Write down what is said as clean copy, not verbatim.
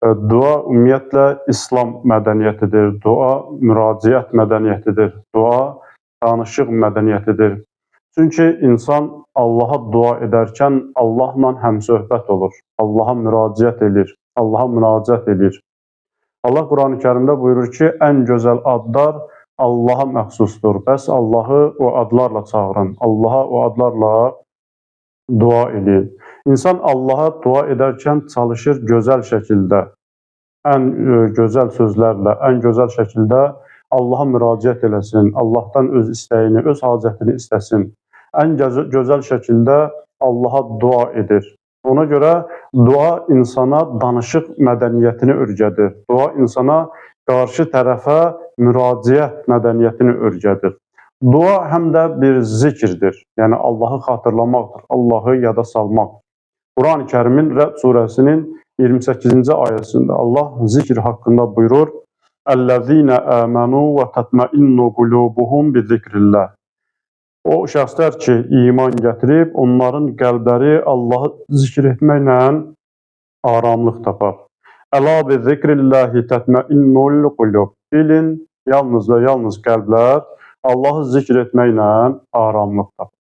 Dua ümumiyyətlə İslam mədəniyyətidir, dua müraciət mədəniyyətidir, dua danışıq mədəniyyətidir. Çünki insan Allaha dua edərkən Allahla həmsöhbət olur, Allaha müraciət edir, Allaha müraciət edir. Allah Qurani-Kərimdə buyurur ki, ən gözəl adlar Allaha məxsusdur. Bəs Allahı o adlarla çağırın, Allaha o adlarla dua edin. İnsan Allaha dua edərkən çalışır gözəl şəkildə, ən gözəl sözlərlə, ən gözəl şəkildə Allaha müraciət eləsin, Allahdan öz istəyini, öz hacətini istəsin. Ən gözəl şəkildə Allaha dua edir. Ona görə dua insana danışıq mədəniyyətini öyrədir. Dua insana qarşı tərəfə müraciət mədəniyyətini öyrədir. Dua həm də bir zikirdir, yəni Allahı xatırlamaqdır, Allahı yada salmaq. Qurani-Kərimin Rəd surəsinin 28-ci ayəsində Allah zikr haqqında buyurur: "Əllezîne âmenû və tetma'innu qulûbuhum bizikrillah." O şəxslər ki, iman gətirib, onların qəlbləri Allahı zikr etməklə aramlıq tapar. Əla bi zikrillahi tetma'innul qulub. Bilin, yalnız və yalnız qəlblər Allahı zikr etməklə aramlıq tapar.